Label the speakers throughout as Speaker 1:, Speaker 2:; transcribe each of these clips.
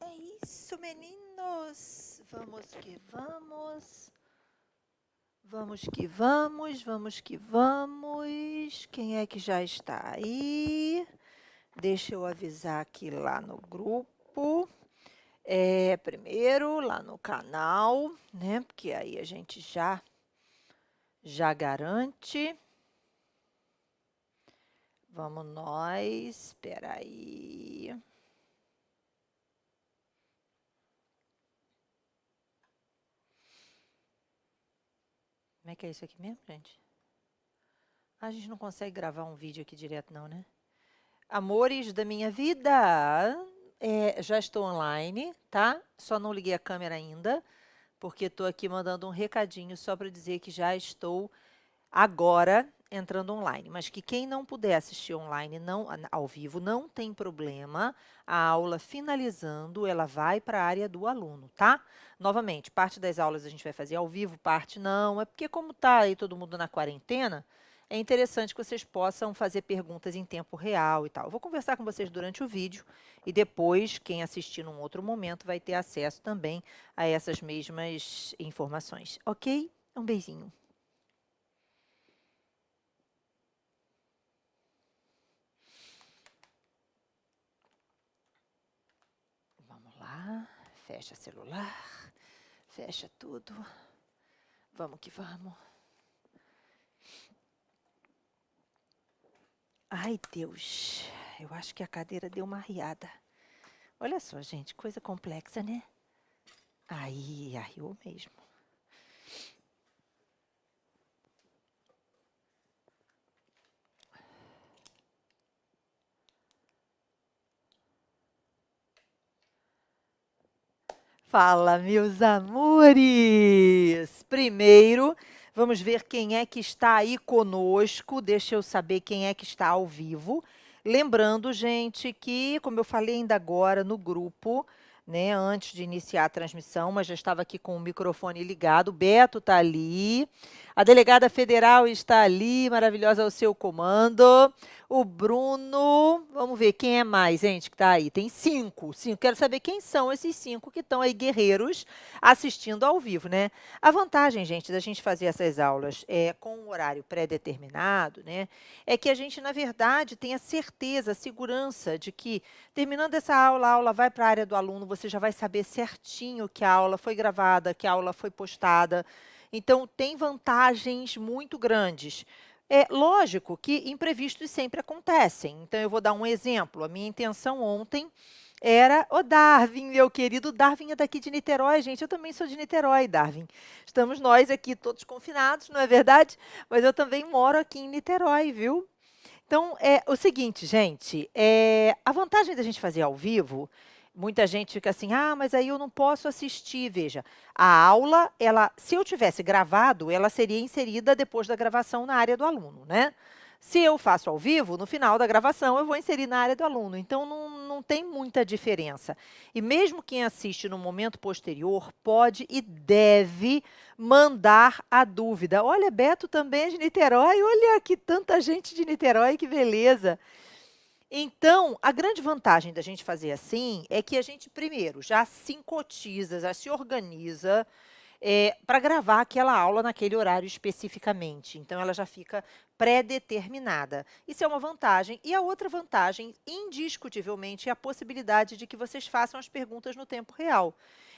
Speaker 1: É isso, meninos. Vamos que vamos. Vamos que vamos, vamos que vamos. Quem é que já está aí? Deixa eu avisar aqui lá no grupo. Primeiro lá no canal, né? Porque aí a gente já garante. Vamos nós. Espera aí. Como é que é isso aqui mesmo, gente? A gente não consegue gravar um vídeo aqui direto, não, né? Amores da minha vida, já estou online, tá? Só não liguei a câmera ainda, porque estou aqui mandando um recadinho só para dizer que já estou agora entrando online. Mas que quem não puder assistir online ao vivo, não tem problema. A aula finalizando, ela vai para a área do aluno, tá? Novamente, parte das aulas a gente vai fazer ao vivo, parte não. É porque como está aí todo mundo na quarentena, é interessante que vocês possam fazer perguntas em tempo real e tal. Eu vou conversar com vocês durante o vídeo e depois, quem assistir num outro momento vai ter acesso também a essas mesmas informações, ok? Um beijinho. Vamos lá, fecha celular, fecha tudo. Vamos que vamos. Ai, Deus, eu acho que a cadeira deu uma arriada. Olha só, gente, coisa complexa, né? Aí, arriou mesmo. Fala, meus amores! Primeiro, vamos ver quem é que está aí conosco. Deixa eu saber quem é que está ao vivo. Lembrando, gente, que, como eu falei ainda agora no grupo, né, antes de iniciar a transmissão, mas já estava aqui com o microfone ligado, o Beto está ali, a delegada federal está ali, maravilhosa ao seu comando. O Bruno, vamos ver quem é mais, gente, que está aí. Tem cinco. Quero saber quem são esses cinco que estão aí, guerreiros, assistindo ao vivo, né? A vantagem, gente, da gente fazer essas aulas com um horário pré-determinado, né? É que a gente, na verdade, tem a certeza, a segurança de que, terminando essa aula, a aula vai para a área do aluno, você já vai saber certinho que a aula foi gravada, que a aula foi postada. Então, tem vantagens muito grandes. É lógico que imprevistos sempre acontecem. Então, eu vou dar um exemplo. A minha intenção ontem era o Darwin, meu querido. Darwin é daqui de Niterói, gente. Eu também sou de Niterói, Darwin. Estamos nós aqui todos confinados, não é verdade? Mas eu também moro aqui em Niterói, viu? Então, é o seguinte, gente, a vantagem da gente fazer ao vivo, muita gente fica assim, ah, mas aí eu não posso assistir. Veja, a aula, se eu tivesse gravado, ela seria inserida depois da gravação na área do aluno, né? Se eu faço ao vivo, no final da gravação eu vou inserir na área do aluno. Então, não tem muita diferença. E mesmo quem assiste no momento posterior pode e deve mandar a dúvida. Olha, Beto também é de Niterói. Olha aqui tanta gente de Niterói, que beleza. Então, a grande vantagem da gente fazer assim é que a gente, primeiro, já se cotiza, já se organiza para gravar aquela aula naquele horário especificamente. Então, ela já fica pré-determinada. Isso é uma vantagem. E a outra vantagem, indiscutivelmente, é a possibilidade de que vocês façam as perguntas no tempo real.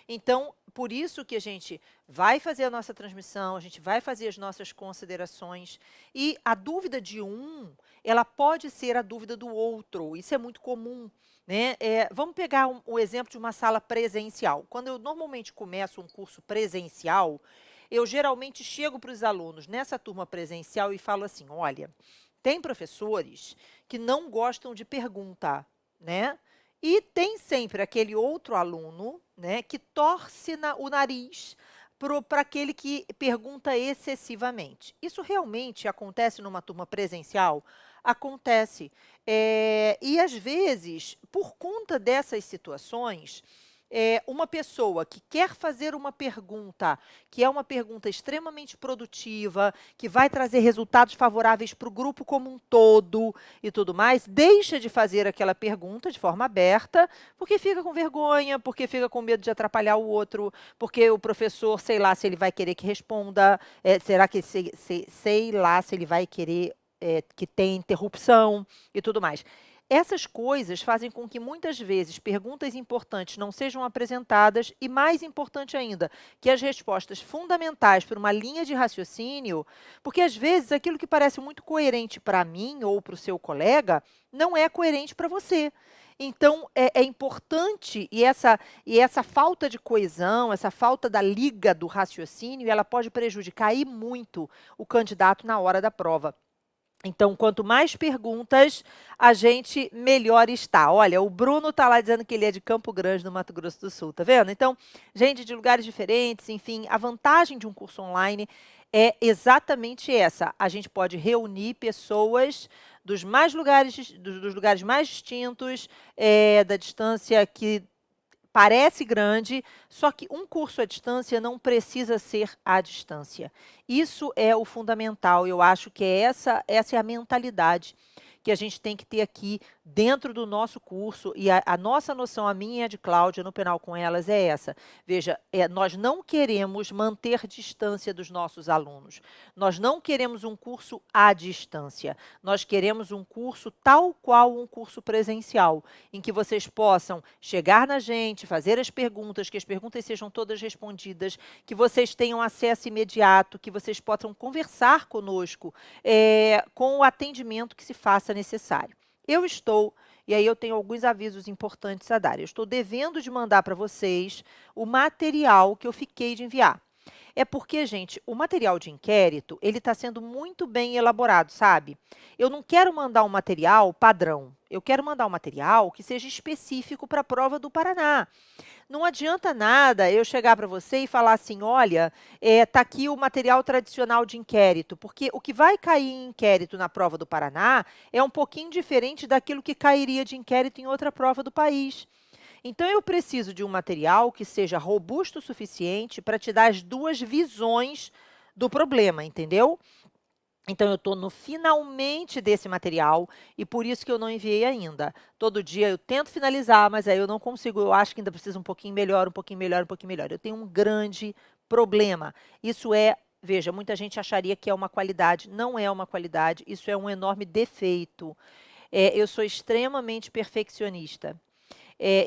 Speaker 1: Então, por isso que a gente vai fazer a nossa transmissão, a gente vai fazer as nossas considerações, e a dúvida de um, ela pode ser a dúvida do outro. Isso é muito comum, né? Vamos pegar o exemplo de uma sala presencial. Quando eu normalmente começo um curso presencial, eu geralmente chego para os alunos nessa turma presencial e falo assim, olha, tem professores que não gostam de perguntar, né? E tem sempre aquele outro aluno, né, que torce o nariz para aquele que pergunta excessivamente. Isso realmente acontece numa turma presencial? Acontece. E, às vezes, por conta dessas situações, uma pessoa que quer fazer uma pergunta, que é uma pergunta extremamente produtiva, que vai trazer resultados favoráveis para o grupo como um todo e tudo mais, deixa de fazer aquela pergunta de forma aberta, porque fica com vergonha, porque fica com medo de atrapalhar o outro, porque o professor, sei lá, se ele vai querer que responda, será que sei lá se ele vai querer que tenha interrupção e tudo mais. Essas coisas fazem com que muitas vezes perguntas importantes não sejam apresentadas e, mais importante ainda, que as respostas fundamentais para uma linha de raciocínio, porque às vezes aquilo que parece muito coerente para mim ou para o seu colega não é coerente para você. Então, é importante, e essa falta de coesão, essa falta da liga do raciocínio, ela pode prejudicar e muito o candidato na hora da prova. Então, quanto mais perguntas, a gente melhor está. Olha, o Bruno está lá dizendo que ele é de Campo Grande, no Mato Grosso do Sul, tá vendo? Então, gente de lugares diferentes, enfim, a vantagem de um curso online é exatamente essa. A gente pode reunir pessoas dos lugares mais distintos, da distância que parece grande, só que um curso à distância não precisa ser à distância. Isso é o fundamental, eu acho que essa é a mentalidade que a gente tem que ter aqui dentro do nosso curso, e a nossa noção, a minha e a de Cláudia, no Penal com Elas, é essa. Veja, nós não queremos manter distância dos nossos alunos, nós não queremos um curso à distância, nós queremos um curso tal qual um curso presencial, em que vocês possam chegar na gente, fazer as perguntas, que as perguntas sejam todas respondidas, que vocês tenham acesso imediato, que vocês possam conversar conosco com o atendimento que se faça necessário. Eu estou, e aí eu tenho alguns avisos importantes a dar, eu estou devendo de mandar para vocês o material que eu fiquei de enviar. É porque, gente, o material de inquérito, ele está sendo muito bem elaborado, sabe? Eu não quero mandar um material padrão, eu quero mandar um material que seja específico para a prova do Paraná. Não adianta nada eu chegar para você e falar assim, olha, está aqui o material tradicional de inquérito, porque o que vai cair em inquérito na prova do Paraná é um pouquinho diferente daquilo que cairia de inquérito em outra prova do país. Então, eu preciso de um material que seja robusto o suficiente para te dar as duas visões do problema, entendeu? Então, eu estou no finalmente desse material e por isso que eu não enviei ainda. Todo dia eu tento finalizar, mas aí eu não consigo. Eu acho que ainda precisa um pouquinho melhor, um pouquinho melhor, um pouquinho melhor. Eu tenho um grande problema. Isso veja, muita gente acharia que é uma qualidade. Não é uma qualidade, isso é um enorme defeito. Eu sou extremamente perfeccionista.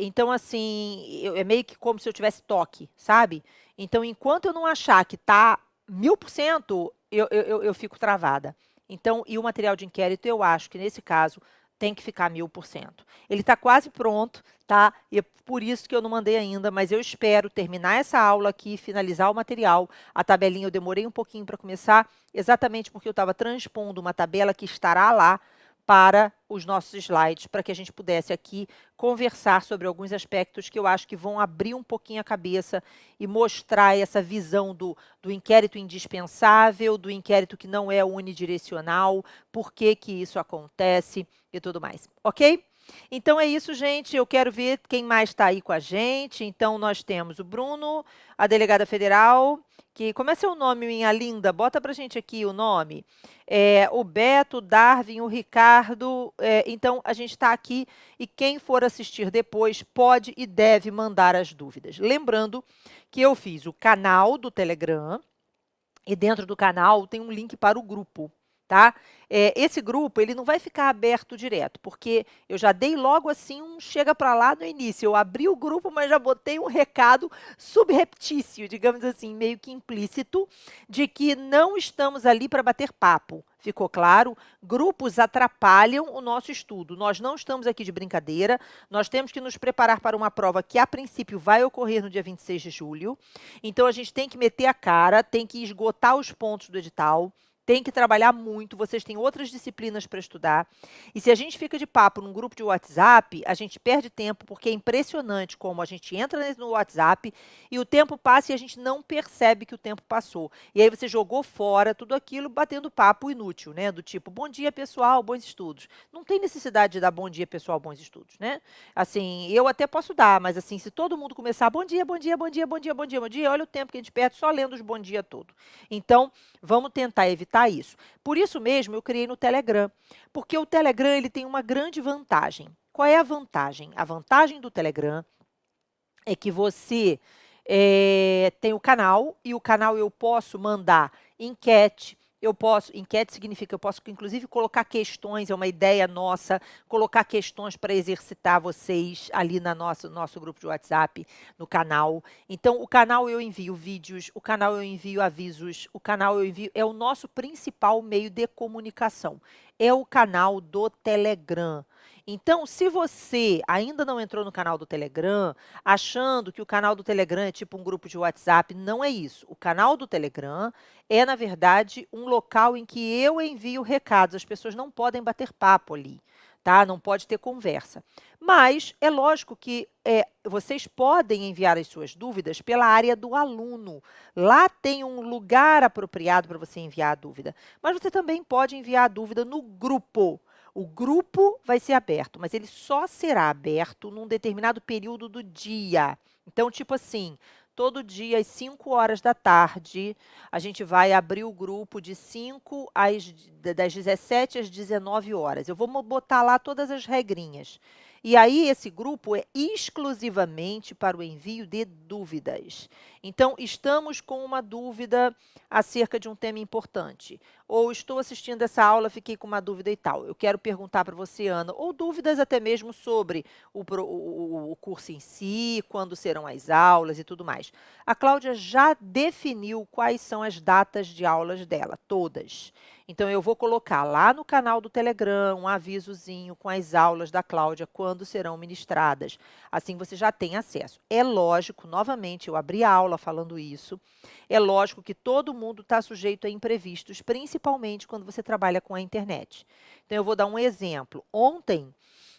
Speaker 1: Então, assim, é meio que como se eu tivesse toque, sabe? Então, enquanto eu não achar que está 1000%, eu fico travada. Então, e o material de inquérito, eu acho que nesse caso tem que ficar 1000%. Ele está quase pronto, tá? E é por isso que eu não mandei ainda, mas eu espero terminar essa aula aqui, finalizar o material. A tabelinha eu demorei um pouquinho para começar, exatamente porque eu estava transpondo uma tabela que estará lá para os nossos slides, para que a gente pudesse aqui conversar sobre alguns aspectos que eu acho que vão abrir um pouquinho a cabeça e mostrar essa visão do inquérito indispensável, do inquérito que não é unidirecional, por que que isso acontece e tudo mais, ok? Então é isso, gente. Eu quero ver quem mais está aí com a gente. Então, nós temos o Bruno, a delegada federal, que, como é seu nome, minha linda? Bota para a gente aqui o nome. O Beto, o Darwin, o Ricardo. Então, a gente está aqui e quem for assistir depois pode e deve mandar as dúvidas. Lembrando que eu fiz o canal do Telegram e dentro do canal tem um link para o grupo. Tá? Esse grupo ele não vai ficar aberto direto, porque eu já dei logo assim um chega para lá no início. Eu abri o grupo, mas já botei um recado subreptício, digamos assim, meio que implícito, de que não estamos ali para bater papo. Ficou claro? Grupos atrapalham o nosso estudo. Nós não estamos aqui de brincadeira, nós temos que nos preparar para uma prova que, a princípio, vai ocorrer no dia 26 de julho. Então, a gente tem que meter a cara, tem que esgotar os pontos do edital. Tem que trabalhar muito, vocês têm outras disciplinas para estudar. E se a gente fica de papo num grupo de WhatsApp, a gente perde tempo, porque é impressionante como a gente entra no WhatsApp e o tempo passa e a gente não percebe que o tempo passou. E aí você jogou fora tudo aquilo batendo papo inútil, né? Do tipo, bom dia, pessoal, bons estudos. Não tem necessidade de dar bom dia, pessoal, bons estudos, né? Assim, eu até posso dar, mas assim, se todo mundo começar bom dia, bom dia, bom dia, bom dia, bom dia, bom dia, olha o tempo que a gente perde só lendo os bom dia todo. Então, vamos tentar evitar isso. Por isso mesmo, eu criei no Telegram, porque o Telegram ele tem uma grande vantagem. Qual é a vantagem? A vantagem do Telegram é que você tem o canal, e o canal eu posso mandar enquete, enquete significa que eu posso, inclusive, colocar questões, é uma ideia nossa, colocar questões para exercitar vocês ali no nosso grupo de WhatsApp, no canal. Então, o canal eu envio vídeos, o canal eu envio avisos, o canal eu envio, é o nosso principal meio de comunicação, é o canal do Telegram. Então, se você ainda não entrou no canal do Telegram, achando que o canal do Telegram é tipo um grupo de WhatsApp, não é isso. O canal do Telegram é, na verdade, um local em que eu envio recados. As pessoas não podem bater papo ali, tá? Não pode ter conversa. Mas é lógico que vocês podem enviar as suas dúvidas pela área do aluno. Lá tem um lugar apropriado para você enviar a dúvida. Mas você também pode enviar a dúvida no grupo. O grupo vai ser aberto, mas ele só será aberto num determinado período do dia. Então, tipo assim, todo dia às 5 horas da tarde, a gente vai abrir o grupo de 5 das 17 às 19 horas. Eu vou botar lá todas as regrinhas. E aí, esse grupo é exclusivamente para o envio de dúvidas. Então, estamos com uma dúvida acerca de um tema importante. Ou estou assistindo essa aula, fiquei com uma dúvida e tal. Eu quero perguntar para você, Ana, ou dúvidas até mesmo sobre o curso em si, quando serão as aulas e tudo mais. A Cláudia já definiu quais são as datas de aulas dela, todas. Então, eu vou colocar lá no canal do Telegram um avisozinho com as aulas da Cláudia, quando serão ministradas. Assim, você já tem acesso. É lógico, novamente, eu abri a aula falando isso, é lógico que todo mundo está sujeito a imprevistos, principalmente quando você trabalha com a internet. Então, eu vou dar um exemplo. Ontem,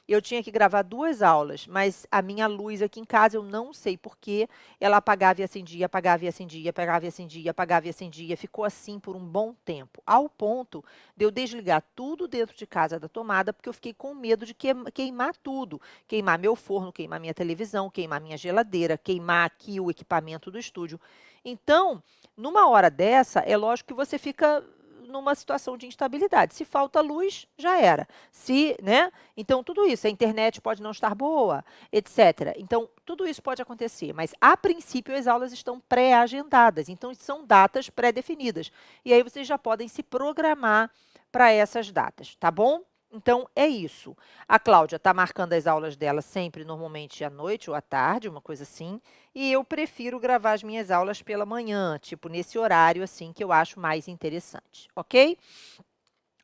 Speaker 1: eu tinha que gravar 2 aulas, mas a minha luz aqui em casa, eu não sei por quê, ela apagava e acendia, apagava e acendia, apagava e acendia, apagava e acendia. Ficou assim por um bom tempo, ao ponto de eu desligar tudo dentro de casa da tomada, porque eu fiquei com medo de queimar tudo. Queimar meu forno, queimar minha televisão, queimar minha geladeira, queimar aqui o equipamento do estúdio. Então, numa hora dessa, é lógico que você fica numa situação de instabilidade. Se falta luz, já era. Se, né? Então, tudo isso, a internet pode não estar boa, etc. Então, tudo isso pode acontecer, mas a princípio as aulas estão pré-agendadas, então são datas pré-definidas. E aí vocês já podem se programar para essas datas, tá bom? Então, é isso. A Cláudia está marcando as aulas dela sempre, normalmente à noite ou à tarde, uma coisa assim. E eu prefiro gravar as minhas aulas pela manhã, tipo nesse horário assim que eu acho mais interessante, ok?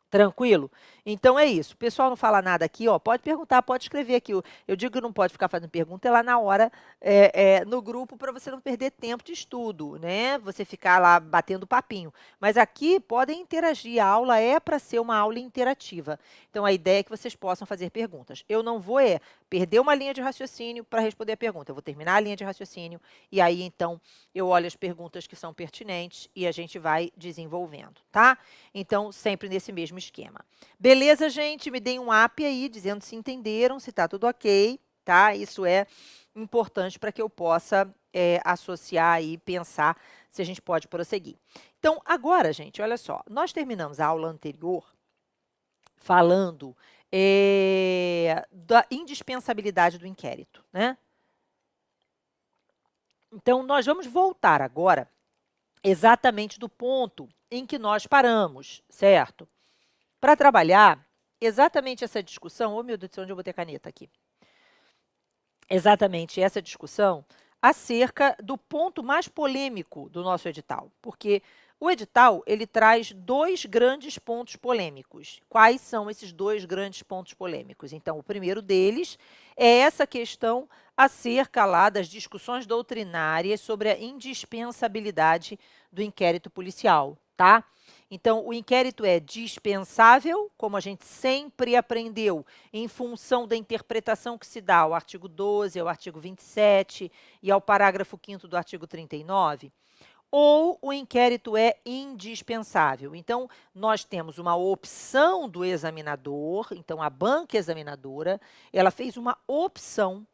Speaker 1: Tranquilo? Então é isso. O pessoal não fala nada aqui, ó. Pode perguntar, pode escrever aqui. Eu digo que não pode ficar fazendo pergunta, é lá na hora, no grupo, para você não perder tempo de estudo, né? Você ficar lá batendo papinho. Mas aqui podem interagir. A aula é para ser uma aula interativa. Então a ideia é que vocês possam fazer perguntas. Eu não vou perder uma linha de raciocínio para responder a pergunta. Eu vou terminar a linha de raciocínio e aí então eu olho as perguntas que são pertinentes e a gente vai desenvolvendo, tá? Então, sempre nesse mesmo esquema. Beleza, gente? Me deem um up aí, dizendo se entenderam, se está tudo ok, tá? Isso é importante para que eu possa associar e pensar se a gente pode prosseguir. Então, agora, gente, olha só. Nós terminamos a aula anterior falando da indispensabilidade do inquérito, né? Então, nós vamos voltar agora exatamente do ponto em que nós paramos, certo? Para trabalhar exatamente essa discussão, oh meu Deus do céu, onde eu botei a caneta aqui? Exatamente essa discussão acerca do ponto mais polêmico do nosso edital, porque o edital ele traz 2 grandes pontos polêmicos. Quais são esses 2 grandes pontos polêmicos? Então, o primeiro deles é essa questão acerca lá das discussões doutrinárias sobre a indispensabilidade do inquérito policial, tá? Então, o inquérito é dispensável, como a gente sempre aprendeu, em função da interpretação que se dá ao artigo 12, ao artigo 27 e ao parágrafo 5º do artigo 39, ou o inquérito é indispensável. Então, nós temos uma opção do examinador, então a banca examinadora, ela fez uma opção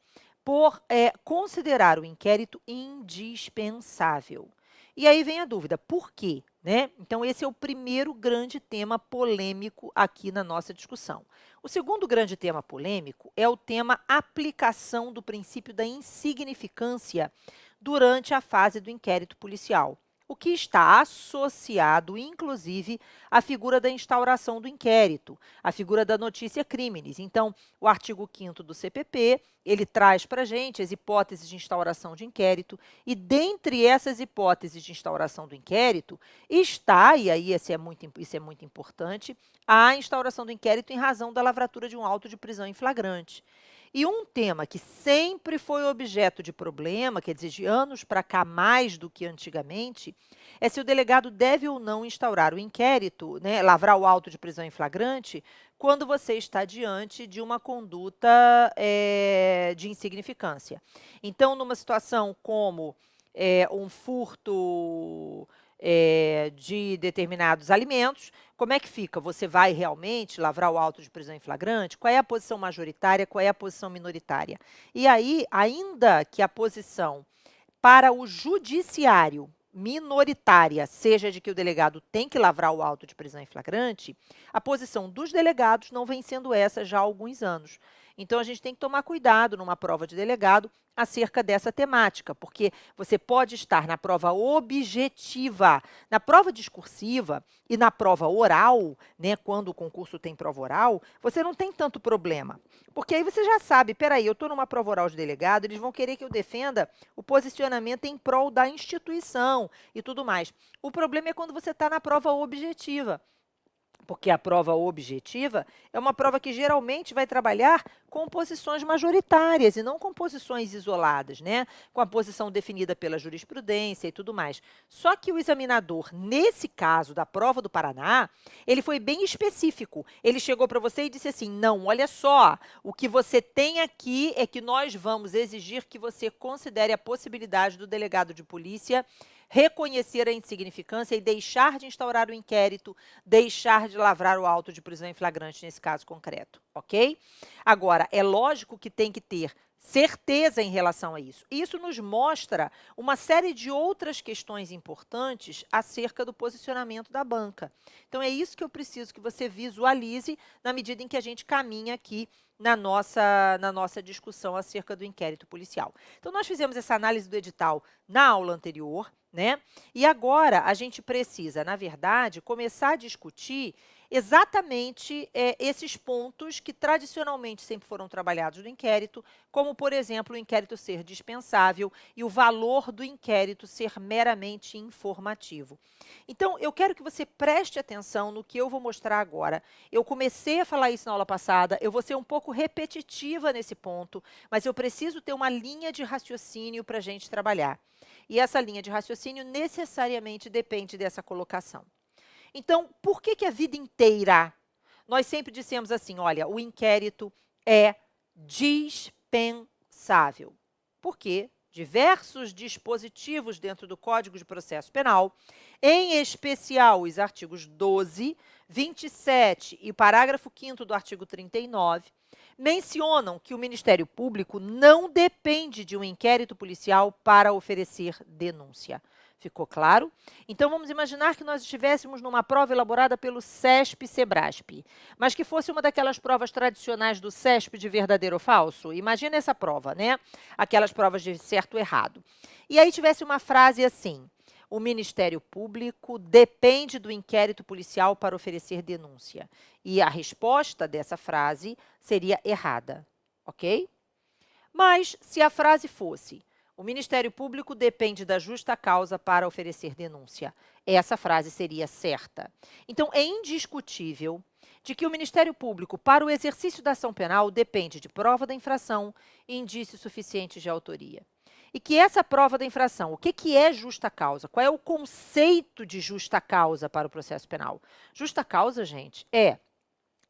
Speaker 1: por considerar o inquérito indispensável. E aí vem a dúvida, por quê? Né? Então, esse é o primeiro grande tema polêmico aqui na nossa discussão. O segundo grande tema polêmico é o tema aplicação do princípio da insignificância durante a fase do inquérito policial, o que está associado, inclusive, à figura da instauração do inquérito, à figura da notícia crimes. Então, o artigo 5º do CPP, ele traz para a gente as hipóteses de instauração de inquérito, e dentre essas hipóteses de instauração do inquérito está, e aí isso é muito importante, a instauração do inquérito em razão da lavratura de um auto de prisão em flagrante. E um tema que sempre foi objeto de problema, quer dizer, de anos para cá mais do que antigamente, é se o delegado deve ou não instaurar o inquérito, né, lavrar o auto de prisão em flagrante, quando você está diante de uma conduta de insignificância. Então, numa situação como um furto de determinados alimentos, como é que fica? Você vai realmente lavrar o auto de prisão em flagrante? Qual é a posição majoritária, qual é a posição minoritária? E aí, ainda que a posição para o judiciário minoritária seja de que o delegado tem que lavrar o auto de prisão em flagrante, a posição dos delegados não vem sendo essa já há alguns anos. Então, a gente tem que tomar cuidado numa prova de delegado acerca dessa temática, porque você pode estar na prova objetiva, na prova discursiva e na prova oral, né, quando o concurso tem prova oral, você não tem tanto problema, porque aí você já sabe, peraí, eu estou numa prova oral de delegado, eles vão querer que eu defenda o posicionamento em prol da instituição e tudo mais. O problema é quando você está na prova objetiva, porque a prova objetiva é uma prova que geralmente vai trabalhar com posições majoritárias e não com posições isoladas, né? Com a posição definida pela jurisprudência e tudo mais. Só que o examinador, nesse caso da prova do Paraná, ele foi bem específico. Ele chegou para você e disse assim, não, olha só, o que você tem aqui é que nós vamos exigir que você considere a possibilidade do delegado de polícia reconhecer a insignificância e deixar de instaurar o inquérito, deixar de lavrar o auto de prisão em flagrante nesse caso concreto, ok? Agora, é lógico que tem que ter certeza em relação a isso. Isso nos mostra uma série de outras questões importantes acerca do posicionamento da banca. Então, é isso que eu preciso que você visualize na medida em que a gente caminha aqui na nossa discussão acerca do inquérito policial. Então, nós fizemos essa análise do edital na aula anterior, né? E agora a gente precisa, na verdade, começar a discutir exatamente esses pontos que tradicionalmente sempre foram trabalhados no inquérito, como, por exemplo, o inquérito ser dispensável e o valor do inquérito ser meramente informativo. Então, eu quero que você preste atenção no que eu vou mostrar agora. Eu comecei a falar isso na aula passada, eu vou ser um pouco repetitiva nesse ponto, mas eu preciso ter uma linha de raciocínio para a gente trabalhar. E essa linha de raciocínio necessariamente depende dessa colocação. Então, por que a vida inteira nós sempre dissemos assim, olha, o inquérito é dispensável? Porque diversos dispositivos dentro do Código de Processo Penal, em especial os artigos 12, 27 e parágrafo 5º do artigo 39, mencionam que o Ministério Público não depende de um inquérito policial para oferecer denúncia. Ficou claro? Então, vamos imaginar que nós estivéssemos numa prova elaborada pelo CESP-SEBRASP, mas que fosse uma daquelas provas tradicionais do CESP de verdadeiro ou falso. Imagina essa prova, né? Aquelas provas de certo ou errado. E aí tivesse uma frase assim, o Ministério Público depende do inquérito policial para oferecer denúncia. E a resposta dessa frase seria errada, ok? Mas, se a frase fosse, o Ministério Público depende da justa causa para oferecer denúncia, essa frase seria certa. Então, é indiscutível de que o Ministério Público, para o exercício da ação penal, depende de prova da infração e indícios suficientes de autoria. e que essa prova da infração, o que é justa causa? Qual é o conceito de justa causa para o processo penal? Justa causa, gente, é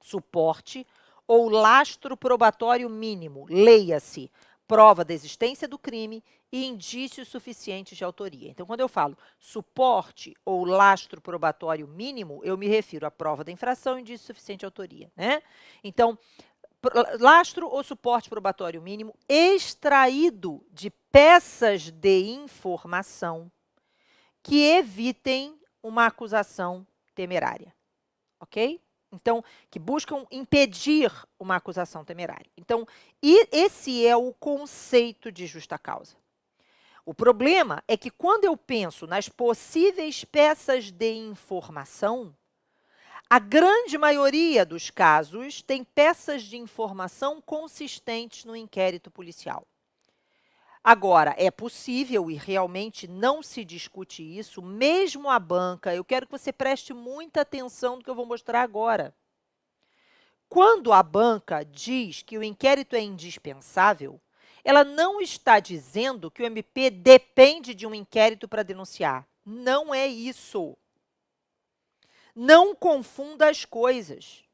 Speaker 1: suporte ou lastro probatório mínimo, leia-se, prova da existência do crime e indícios suficientes de autoria. Então, quando eu falo suporte ou lastro probatório mínimo, eu me refiro à prova da infração e indício suficiente de autoria, né? Então, lastro ou suporte probatório mínimo extraído de peças de informação que evitem uma acusação temerária, ok? Então, que buscam impedir uma acusação temerária. Então, esse é o conceito de justa causa. O problema é que quando eu penso nas possíveis peças de informação, a grande maioria dos casos tem peças de informação consistentes no inquérito policial. Agora, é possível, e realmente não se discute isso, mesmo a banca, eu quero que você preste muita atenção no que eu vou mostrar agora. Quando a banca diz que o inquérito é indispensável, ela não está dizendo que o MP depende de um inquérito para denunciar. Não é isso. Não confunda as coisas.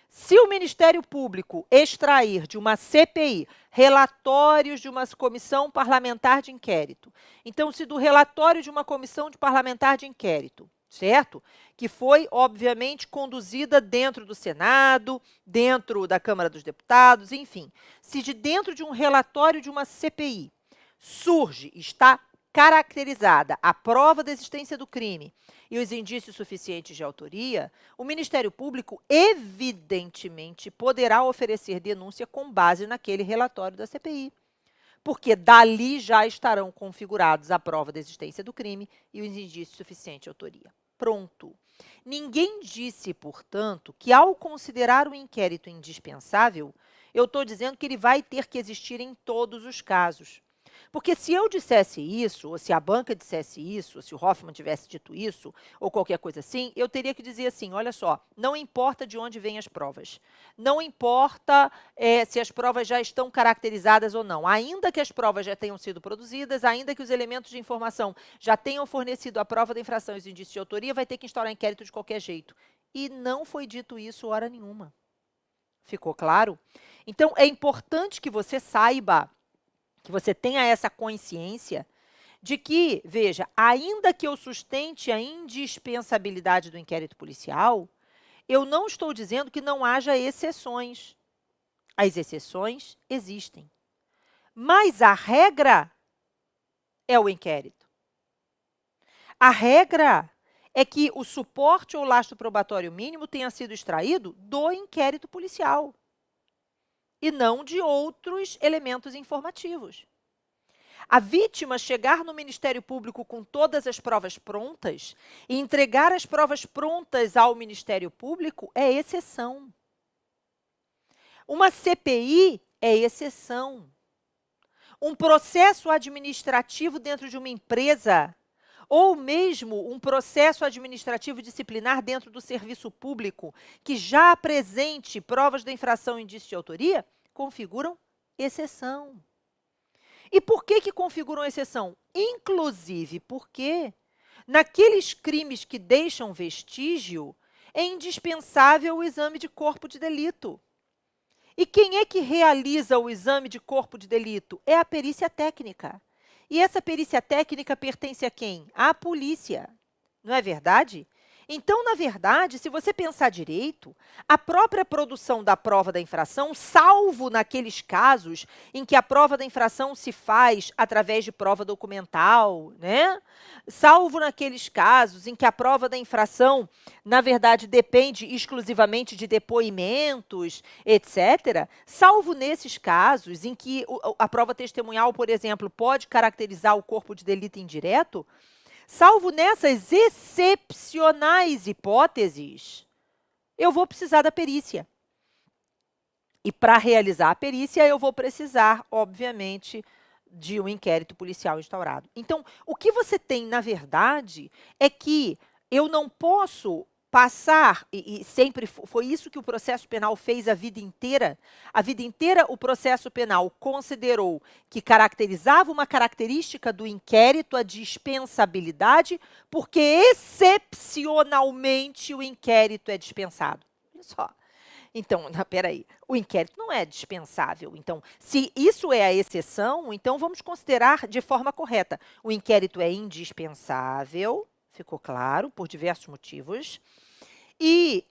Speaker 1: Se o Ministério Público extrair de uma CPI relatórios de uma comissão parlamentar de inquérito, então, se do relatório de uma comissão parlamentar de inquérito, certo? Que foi, obviamente, conduzida dentro do Senado, dentro da Câmara dos Deputados, enfim, se de dentro de um relatório de uma CPI surge, está caracterizada a prova da existência do crime e os indícios suficientes de autoria, o Ministério Público, evidentemente, poderá oferecer denúncia com base naquele relatório da CPI, porque dali já estarão configurados a prova da existência do crime e os indícios suficientes de autoria. Pronto. Ninguém disse, portanto, que ao considerar o inquérito indispensável, eu estou dizendo que ele vai ter que existir em todos os casos. Porque se eu dissesse isso, ou se a banca dissesse isso, ou se o Hoffman tivesse dito isso, ou qualquer coisa assim, eu teria que dizer assim, olha só, não importa de onde vêm as provas, não importa se as provas já estão caracterizadas ou não, ainda que as provas já tenham sido produzidas, ainda que os elementos de informação já tenham fornecido a prova da infração e os indícios de autoria, vai ter que instaurar inquérito de qualquer jeito. E não foi dito isso hora nenhuma. Ficou claro? Então, é importante que você saiba, que você tenha essa consciência de que, veja, ainda que eu sustente a indispensabilidade do inquérito policial, eu não estou dizendo que não haja exceções. As exceções existem. Mas a regra é o inquérito. A regra é que o suporte ou lastro probatório mínimo tenha sido extraído do inquérito policial e não de outros elementos informativos. A vítima chegar no Ministério Público com todas as provas prontas e entregar as provas prontas ao Ministério Público é exceção. Uma CPI é exceção. Um processo administrativo dentro de uma empresa ou mesmo um processo administrativo disciplinar dentro do serviço público que já apresente provas da infração e indício de autoria, configuram exceção. E por que configuram exceção? Inclusive porque, naqueles crimes que deixam vestígio, é indispensável o exame de corpo de delito. E quem é que realiza o exame de corpo de delito? É a perícia técnica. E essa perícia técnica pertence a quem? À polícia. Não é verdade? Então, na verdade, se você pensar direito, a própria produção da prova da infração, salvo naqueles casos em que a prova da infração se faz através de prova documental, né? Salvo naqueles casos em que a prova da infração, na verdade, depende exclusivamente de depoimentos, etc., salvo nesses casos em que a prova testemunhal, por exemplo, pode caracterizar o corpo de delito indireto, salvo nessas excepcionais hipóteses, eu vou precisar da perícia. E para realizar a perícia, eu vou precisar, obviamente, de um inquérito policial instaurado. Então, o que você tem, na verdade, é que eu não posso passar, e sempre foi isso que o processo penal fez a vida inteira o processo penal considerou que caracterizava uma característica do inquérito a dispensabilidade, porque excepcionalmente o inquérito é dispensado. Olha só. Então, peraí, o inquérito não é dispensável. Então, se isso é a exceção, então vamos considerar de forma correta. O inquérito é indispensável, ficou claro, por diversos motivos. E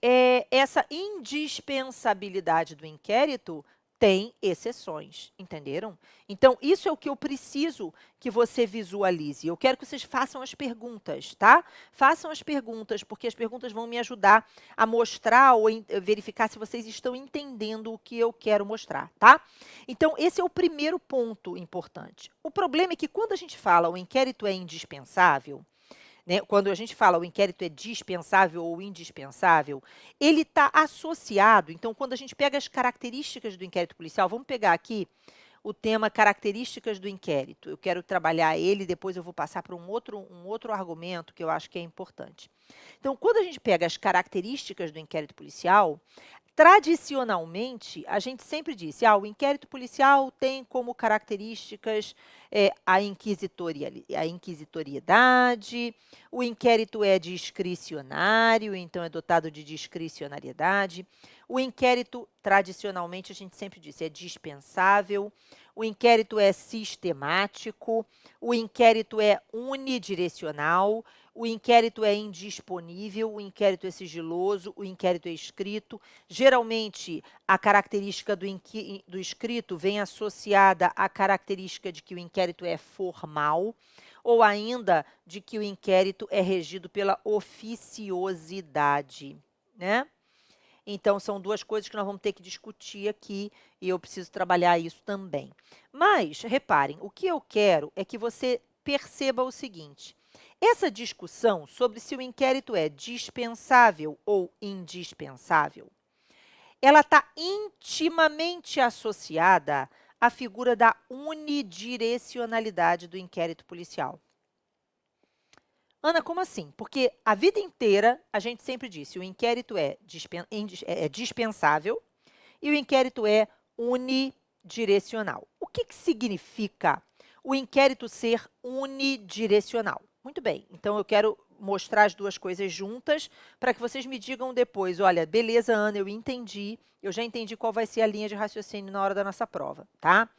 Speaker 1: essa indispensabilidade do inquérito tem exceções, entenderam? Então, isso é o que eu preciso que você visualize. Eu quero que vocês façam as perguntas, tá? Façam as perguntas, porque as perguntas vão me ajudar a mostrar ou verificar se vocês estão entendendo o que eu quero mostrar, tá? Então, esse é o primeiro ponto importante. O problema é que quando a gente fala o inquérito é indispensável, né, quando a gente fala o inquérito é dispensável ou indispensável, ele está associado. Então, quando a gente pega as características do inquérito policial, vamos pegar aqui o tema características do inquérito. Eu quero trabalhar ele, depois eu vou passar para um outro argumento que eu acho que é importante. Então, quando a gente pega as características do inquérito policial, tradicionalmente, a gente sempre disse, o inquérito policial tem como características a inquisitoriedade, o inquérito é discricionário, então é dotado de discricionariedade. O inquérito, tradicionalmente, a gente sempre disse, é dispensável. O inquérito é sistemático. O inquérito é unidirecional. O inquérito é indisponível. O inquérito é sigiloso. O inquérito é escrito. Geralmente, a característica do escrito vem associada à característica de que o inquérito é formal, ou ainda de que o inquérito é regido pela oficiosidade, né? Então, são duas coisas que nós vamos ter que discutir aqui e eu preciso trabalhar isso também. Mas, reparem, o que eu quero é que você perceba o seguinte: essa discussão sobre se o inquérito é dispensável ou indispensável, ela está intimamente associada à figura da unidirecionalidade do inquérito policial. Ana, como assim? Porque a vida inteira a gente sempre disse o inquérito é dispensável e o inquérito é unidirecional. O que significa o inquérito ser unidirecional? Muito bem, então eu quero mostrar as duas coisas juntas para que vocês me digam depois, olha, beleza, Ana, eu entendi, eu já entendi qual vai ser a linha de raciocínio na hora da nossa prova, tá?